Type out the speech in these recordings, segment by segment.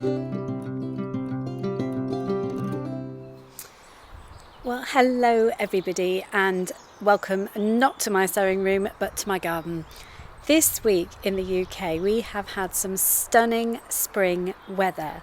Well, hello everybody and welcome not to my sewing room but to my garden. This week in the UK we have had some stunning spring weather.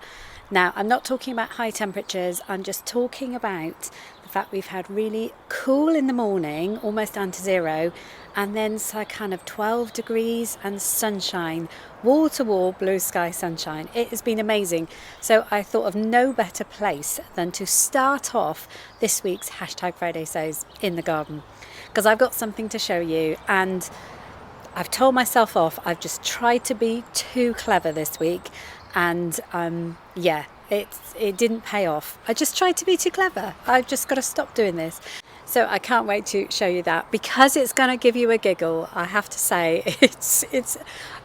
Now I'm not talking about high temperatures, I'm just talking about the fact we've had really cool in the morning, almost down to zero, and then so kind of 12 degrees and sunshine, wall to wall blue sky sunshine. It has been amazing. So I thought of no better place than to start off this week's #Friday Sews in the garden, because I've got something to show you, and I've told myself off. I've just tried to be too clever this week, and it didn't pay off. I just tried to be too clever. I've just got to stop doing this. So I can't wait to show you that, because it's going to give you a giggle. I have to say it's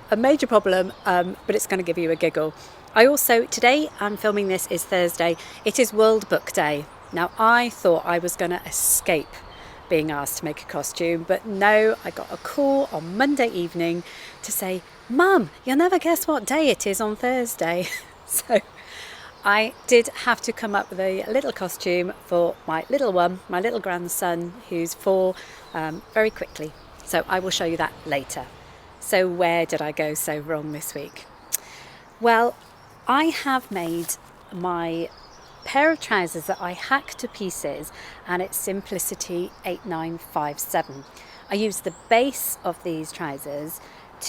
a major problem, but it's going to give you a giggle. Today I'm filming this is Thursday. It is World Book Day. Now I thought I was going to escape being asked to make a costume, but no, I got a call on Monday evening to say, "Mum, you'll never guess what day it is on Thursday." So I did have to come up with a little costume for my little one, my little grandson who's 4, very quickly. So I will show you that later. So where did I go so wrong this week? Well, I have made my pair of trousers that I hacked to pieces, and it's Simplicity 8957. I use the base of these trousers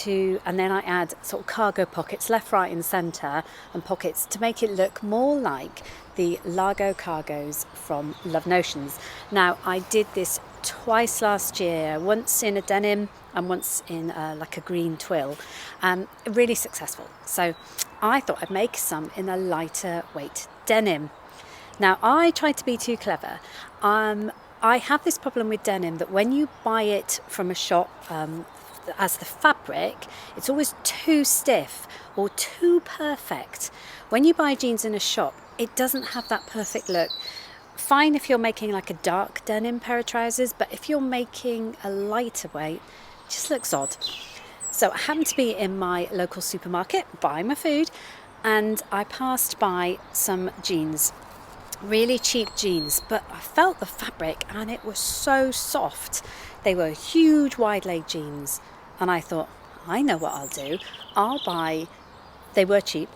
and then I add sort of cargo pockets left, right and centre, and pockets to make it look more like the Largo cargos from Love Notions. Now I did this twice last year, once in a denim and once in like a green twill, really successful. So I thought I'd make some in a lighter weight denim. Now I tried to be too clever. I have this problem with denim that when you buy it from a shop as the fabric, it's always too stiff or too perfect. When you buy jeans in a shop, it doesn't have that perfect look. Fine if you're making like a dark denim pair of trousers, but if you're making a lighter weight, it just looks odd. So I happened to be in my local supermarket buying my food, and I passed by some jeans, really cheap jeans, but I felt the fabric and it was so soft. They were huge wide leg jeans, and I thought, I know what I'll do. They were cheap,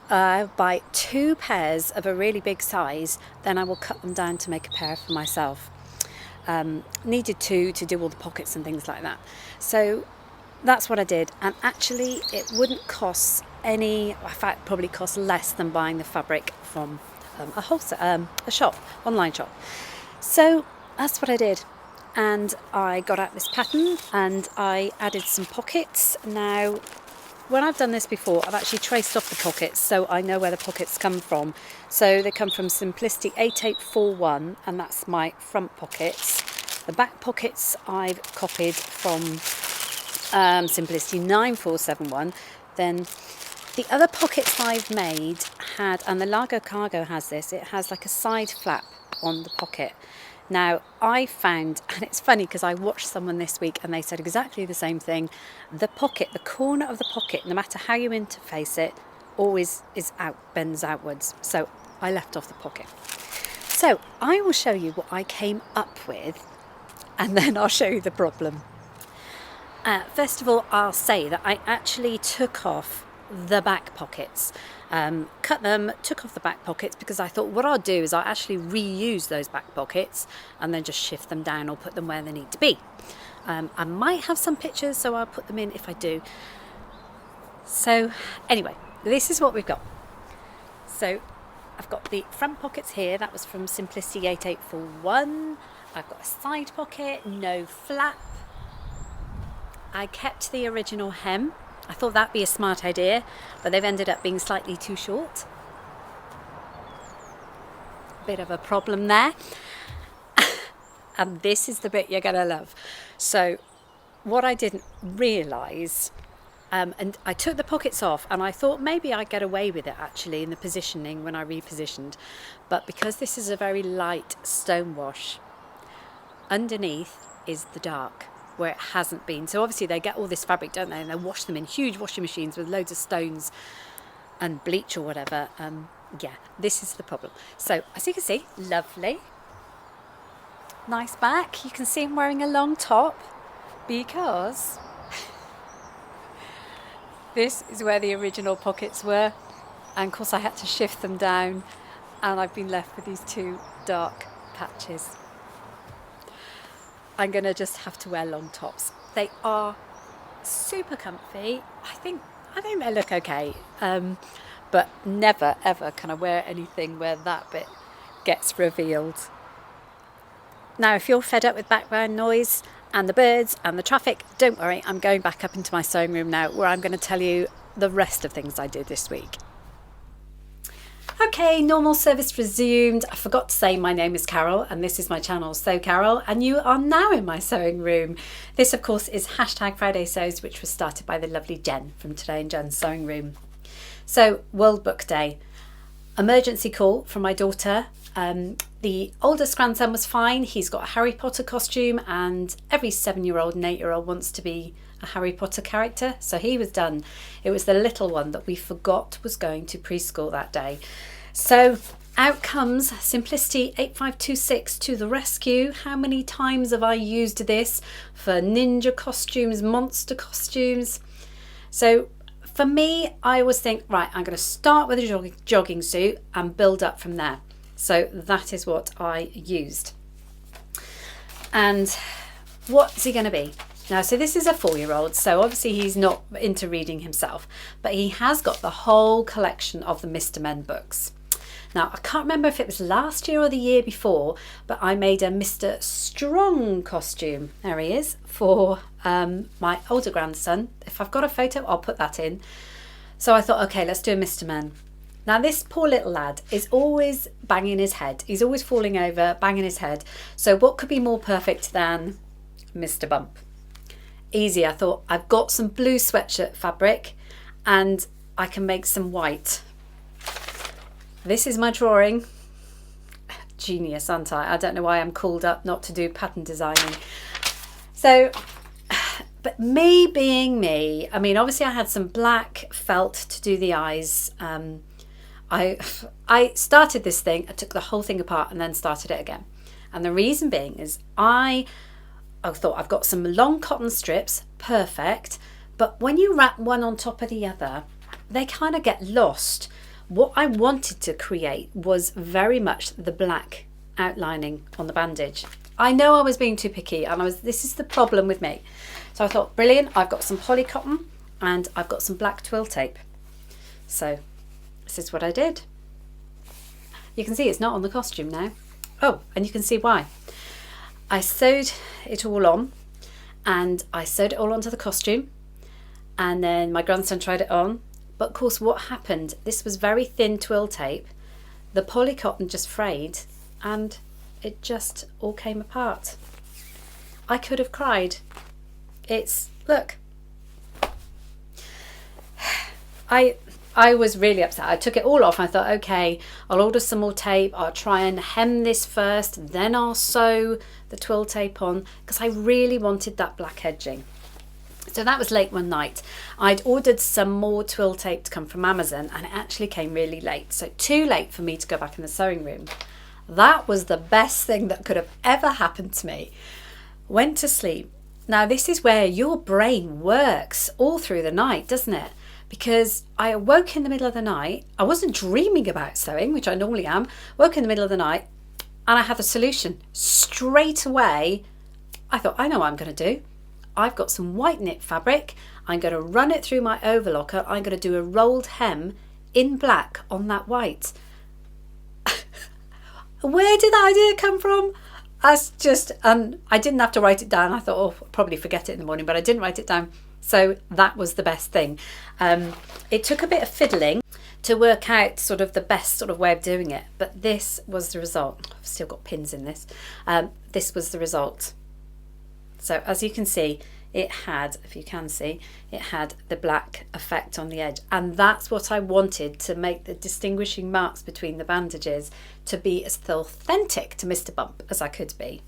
buy 2 pairs of a really big size, then I will cut them down to make a pair for myself. Needed to do all the pockets and things like that. So that's what I did, and actually it wouldn't cost any, in fact probably cost less than buying the fabric from a shop, online shop. So that's what I did, and I got out this pattern and I added some pockets. Now when I've done this before, I've actually traced off the pockets so I know where the pockets come from. So they come from Simplicity 8841, and that's my front pockets. The back pockets I've copied from Simplicity 9471. Then the other pockets I've made and the Largo Cargo has this, it has like a side flap on the pocket. Now I found, and it's funny because I watched someone this week and they said exactly the same thing, the pocket, the corner of the pocket, no matter how you interface it, always bends outwards. So I left off the pocket. So I will show you what I came up with, and then I'll show you the problem. First of all, I'll say that I actually took off the back pockets, cut them, took off the back pockets, because I thought what I'll do is I'll actually reuse those back pockets and then just shift them down or put them where they need to be. I might have some pictures, so I'll put them in if I do. So anyway, this is what we've got. So I've got the front pockets here, that was from Simplicity 8841. I've got a side pocket, no flap. I kept the original hem. I thought that'd be a smart idea, but they've ended up being slightly too short. Bit of a problem there. And this is the bit you're gonna love. So what I didn't realise, and I took the pockets off and I thought maybe I'd get away with it actually in the positioning when I repositioned, but because this is a very light stone wash, underneath is the dark where it hasn't been. So obviously they get all this fabric, don't they, and they wash them in huge washing machines with loads of stones. and bleach or whatever. Yeah, this is the problem. So as you can see, lovely, nice back. You can see I'm wearing a long top because this is where the original pockets were, and of course I had to shift them down, and I've been left with these two dark patches. I'm gonna just have to wear long tops. They are super comfy. I think they look okay, but never ever can I wear anything where that bit gets revealed. Now, if you're fed up with background noise and the birds and the traffic, don't worry, I'm going back up into my sewing room now, where I'm going to tell you the rest of things I did this week. Okay, normal service resumed. I forgot to say my name is Carole and this is my channel, Sew Carole, and you are now in my sewing room. This of course is #Friday Sews, which was started by the lovely Jen from Today in Jen's Sewing Room. So, World Book Day. Emergency call from my daughter. The oldest grandson was fine. He's got a Harry Potter costume, and every 7-year-old and 8-year-old wants to be a Harry Potter character, so he was done. It was the little one that we forgot was going to preschool that day. So out comes Simplicity 8526 to the rescue. How many times have I used this for ninja costumes, monster costumes? So for me, I always think, right, I'm going to start with a jogging suit and build up from there. So that is what I used. And what's he going to be? Now, so this is a 4-year-old, so obviously he's not into reading himself, but he has got the whole collection of the Mr. Men books. Now, I can't remember if it was last year or the year before, but I made a Mr. Strong costume. There he is, for my older grandson. If I've got a photo, I'll put that in. So I thought, okay, let's do a Mr. Men. Now, this poor little lad is always banging his head. He's always falling over, banging his head. So what could be more perfect than Mr. Bump? Easy, I thought. I've got some blue sweatshirt fabric and I can make some white. This is my drawing. Genius, aren't I? I don't know why I'm called up not to do pattern designing. So, but me being me, I mean, obviously I had some black felt to do the eyes. I started this thing, I took the whole thing apart and then started it again. And the reason being is I thought I've got some long cotton strips, perfect, but when you wrap one on top of the other, they kind of get lost. What I wanted to create was very much the black outlining on the bandage. I know I was being too picky, and this is the problem with me. So I thought, brilliant, I've got some poly cotton and I've got some black twill tape. So this is what I did. You can see it's not on the costume now. Oh, and you can see why. I sewed it all on, and I sewed it all onto the costume, and then my grandson tried it on. But of course, what happened, this was very thin twill tape, the poly cotton just frayed and it just all came apart. I could have cried. Look. I was really upset. I took it all off. I thought, okay, I'll order some more tape. I'll try and hem this first, then I'll sew the twill tape on, because I really wanted that black edging. So that was late one night. I'd ordered some more twill tape to come from Amazon, and it actually came really late. So too late for me to go back in the sewing room. That was the best thing that could have ever happened to me. Went to sleep. Now this is where your brain works all through the night, doesn't it? Because I awoke in the middle of the night. I wasn't dreaming about sewing, which I normally am. Woke in the middle of the night and I had a solution. Straight away, I thought, I know what I'm going to do. I've got some white knit fabric. I'm going to run it through my overlocker. I'm going to do a rolled hem in black on that white. Where did that idea come from? That's just, I didn't have to write it down. I thought, oh, I'll probably forget it in the morning, but I didn't write it down. So that was the best thing. It took a bit of fiddling to work out sort of the best sort of way of doing it, but this was the result. I've still got pins in this. This was the result. So as you can see, it had, if you can see, it had the black effect on the edge. And that's what I wanted to make the distinguishing marks between the bandages to be as authentic to Mr. Bump as I could be.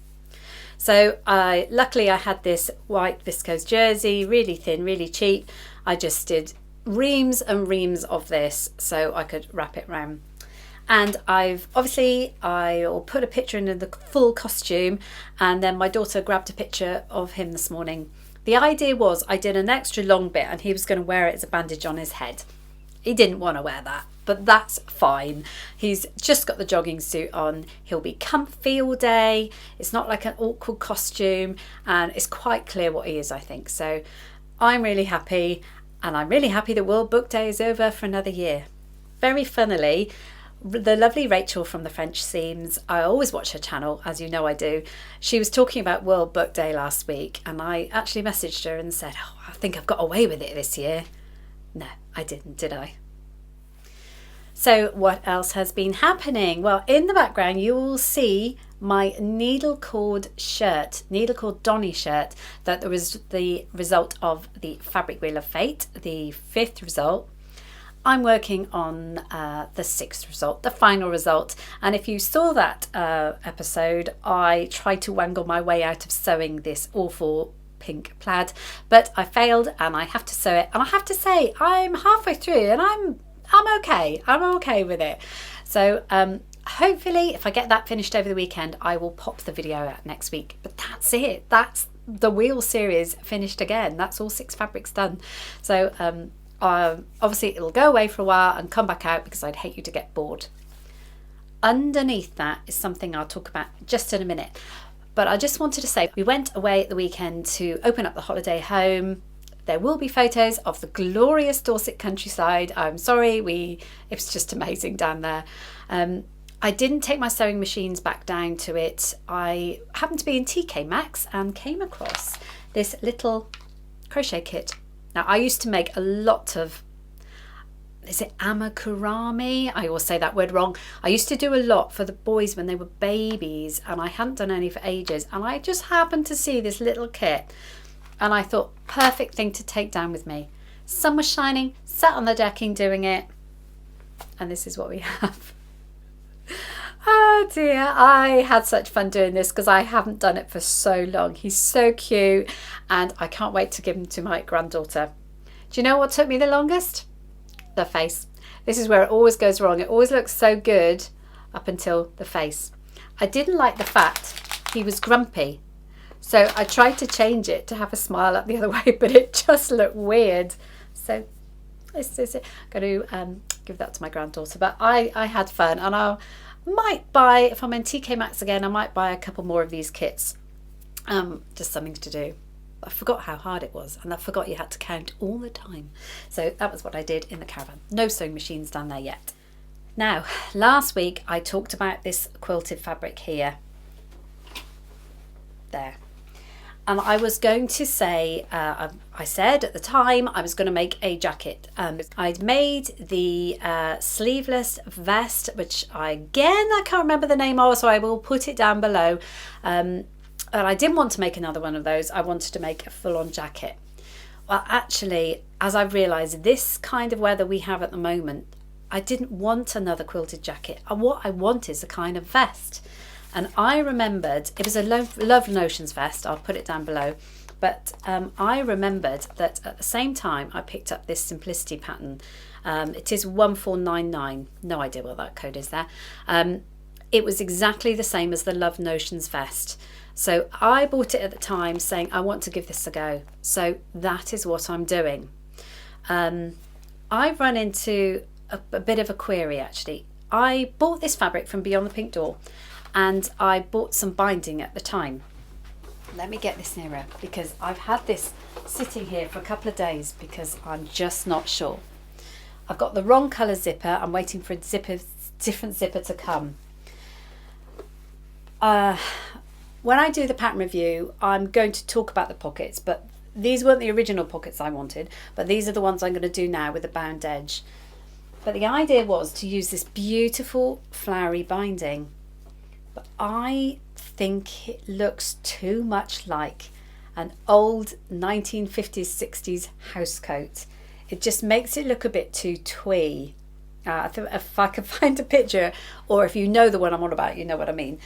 So luckily I had this white viscose jersey, really thin, really cheap. I just did reams and reams of this so I could wrap it round. And I'll put a picture in of the full costume, and then my daughter grabbed a picture of him this morning. The idea was I did an extra long bit and he was going to wear it as a bandage on his head. He didn't want to wear that, but that's fine. He's just got the jogging suit on. He'll be comfy all day. It's not like an awkward costume, and it's quite clear what he is, I think. So I'm really happy, and I'm really happy that World Book Day is over for another year. Very funnily, the lovely Rachel from the French Seams, I always watch her channel, as you know I do. She was talking about World Book Day last week, and I actually messaged her and said, oh, I think I've got away with it this year. No, I didn't, did I? So what else has been happening? Well, in the background you will see my needle cord Donny shirt that was the result of the Fabric Wheel of Fate, the 5th result. I'm working on the 6th result, the final result, and if you saw that episode, I tried to wangle my way out of sewing this awful pink plaid, but I failed and I have to sew it, and I have to say I'm halfway through and I'm okay with it. So hopefully if I get that finished over the weekend, I will pop the video out next week. But that's it, that's the wheel series finished again. That's all 6 fabrics done. So obviously it'll go away for a while and come back out because I'd hate you to get bored. Underneath that is something I'll talk about just in a minute, but I just wanted to say we went away at the weekend to open up the holiday home. There will be photos of the glorious Dorset countryside. I'm sorry, it was just amazing down there. I didn't take my sewing machines back down to it. I happened to be in TK Maxx and came across this little crochet kit. Now, I used to make a lot of, is it amakurami? I always say that word wrong. I used to do a lot for the boys when they were babies, and I hadn't done any for ages. And I just happened to see this little kit, and I thought, perfect thing to take down with me. Sun was shining, sat on the decking doing it, and this is what we have. Oh dear, I had such fun doing this because I haven't done it for so long. He's so cute, and I can't wait to give him to my granddaughter. Do you know what took me the longest? The face. This is where it always goes wrong. It always looks so good up until the face. I didn't like the fact he was grumpy, so I tried to change it to have a smile up the other way, but it just looked weird. So this is it. I'm going to give that to my granddaughter, but I had fun, and I might buy, if I'm in TK Maxx again, I might buy a couple more of these kits. Just something to do. I forgot how hard it was, and I forgot you had to count all the time. So that was what I did in the caravan. No sewing machines down there yet. Now, last week I talked about this quilted fabric here. There. And I was going to say, I said at the time I was going to make a jacket. I'd made the sleeveless vest, which I can't remember the name of, so I will put it down below. And I didn't want to make another one of those. I wanted to make a full-on jacket. Well, actually, as I've realised, this kind of weather we have at the moment, I didn't want another quilted jacket. What I want is a kind of vest. And I remembered, it was a Love Notions vest, I'll put it down below, but I remembered that at the same time I picked up this Simplicity pattern. It is 1499, no idea what that code is there. It was exactly the same as the Love Notions vest. So I bought it at the time saying I want to give this a go. So that is what I'm doing. I've run into a bit of a query actually. I bought this fabric from Beyond the Pink Door, and I bought some binding at the time. Let me get this nearer because I've had this sitting here for a couple of days because I'm just not sure. I've got the wrong colour zipper. I'm waiting for a different zipper to come. When I do the pattern review, I'm going to talk about the pockets, but these weren't the original pockets I wanted, but these are the ones I'm going to do now with a bound edge. But the idea was to use this beautiful flowery binding. But I think it looks too much like an old 1950s, 60s house coat. It just makes it look a bit too twee. If I can find a picture, or if you know the one I'm on about, you know what I mean.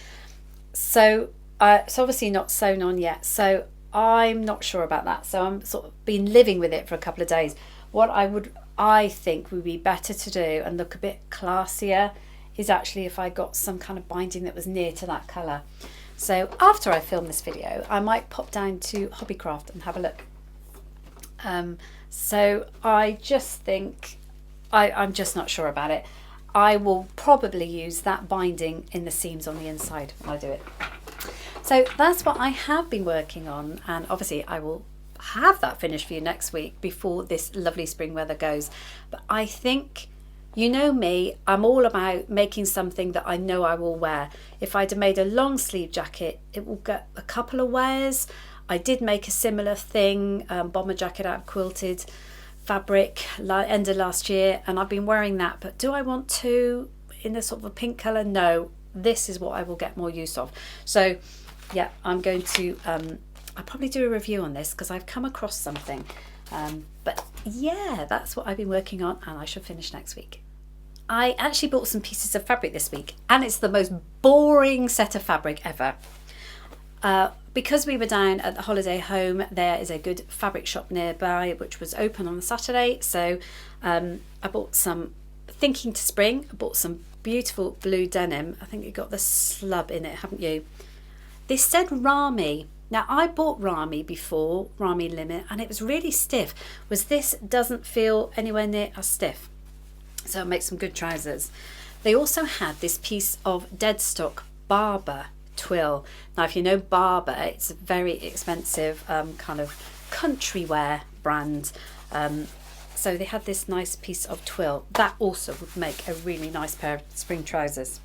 So it's obviously not sewn on yet, so I'm not sure about that. So I'm sort of been living with it for a couple of days. What I would I think would be better to do and look a bit classier is actually if I got some kind of binding that was near to that colour. So after I film this video, I might pop down to Hobbycraft and have a look. So I just think, I'm just not sure about it. I will probably use that binding in the seams on the inside when I do it. So that's what I have been working on, and obviously I will have that finished for you next week before this lovely spring weather goes. But I think, you know me, I'm all about making something that I know I will wear. If I'd have made a long sleeve jacket, it will get a couple of wears. I did make a similar thing, bomber jacket out of quilted fabric end of last year, and I've been wearing that. But do I want to in a sort of a pink colour? No, this is what I will get more use of. So yeah, I'm going to I'll probably do a review on this because I've come across something, but yeah, that's what I've been working on, and I should finish next week. I actually bought some pieces of fabric this week, and it's the most boring set of fabric ever. Because we were down at the holiday home, there is a good fabric shop nearby which was open on the Saturday, so I bought some, thinking to spring, I bought some beautiful blue denim. I think you got the slub in it, haven't you? This said Rami. Now I bought Rami before, Rami Limit, and it was really stiff. Whereas this doesn't feel anywhere near as stiff. So it makes some good trousers. They also had this piece of dead stock Barber twill. Now if you know Barber, it's a very expensive kind of country wear brand. So they had this nice piece of twill. That also would make a really nice pair of spring trousers.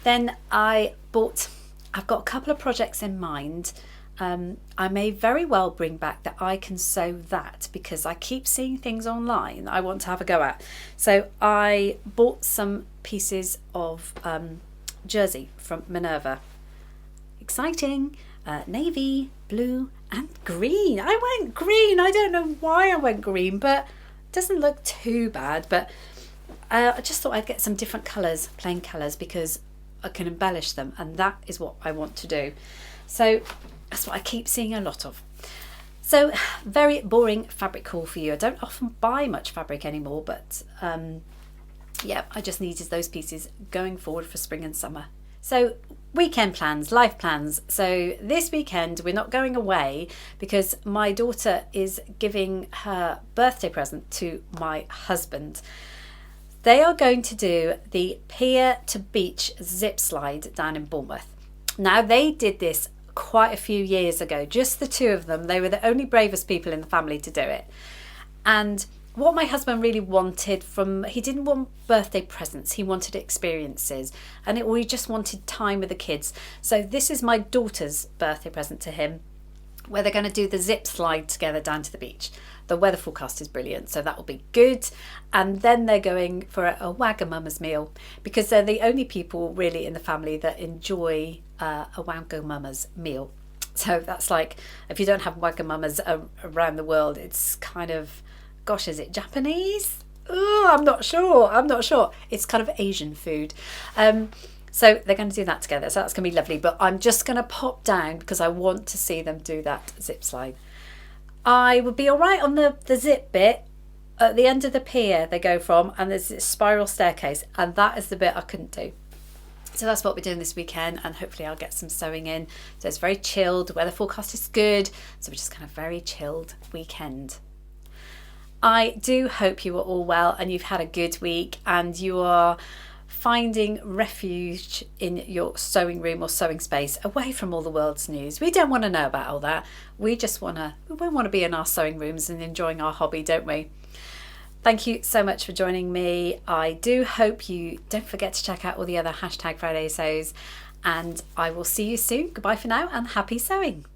Then I've got a couple of projects in mind. I may very well bring back that I can sew that, because I keep seeing things online I want to have a go at. So I bought some pieces of jersey from Minerva. Exciting. Navy, blue and green. I went green. I don't know why I went green, but it doesn't look too bad. But I just thought I'd get some different colours, plain colours, because I can embellish them, and that is what I want to do. So that's what I keep seeing a lot of. So very boring fabric haul for you. I don't often buy much fabric anymore, but yeah, I just needed those pieces going forward for spring and summer. So weekend plans, life plans. So this weekend we're not going away because my daughter is giving her birthday present to my husband. They are going to do the pier to beach zip slide down in Bournemouth. Now they did this quite a few years ago, just the two of them. They were the only bravest people in the family to do it. And what my husband really wanted he didn't want birthday presents, he wanted experiences, and we just wanted time with the kids. So this is my daughter's birthday present to him, where they're going to do the zip slide together down to the beach. The weather forecast is brilliant, so that will be good. And then they're going for a Wagamama's meal, because they're the only people really in the family that enjoy a Wagamama's meal. So that's like, if you don't have Wagamama's around the world, it's kind of, gosh, is it Japanese? Oh, I'm not sure. It's kind of Asian food. So they're going to do that together. So that's going to be lovely. But I'm just going to pop down because I want to see them do that zip slide. I would be all right on the zip bit at the end of the pier they go from, and there's this spiral staircase, and that is the bit I couldn't do. So that's what we're doing this weekend, and hopefully I'll get some sewing in. So it's very chilled. The weather forecast is good. So we're just kind of very chilled weekend. I do hope you are all well and you've had a good week, and you are finding refuge in your sewing room or sewing space away from all the world's news. We don't want to know about all that. We just want to be in our sewing rooms and enjoying our hobby, don't we? Thank you so much for joining me. I do hope you don't forget to check out all the other #Friday sews, and I will see you soon. Goodbye for now, and happy sewing.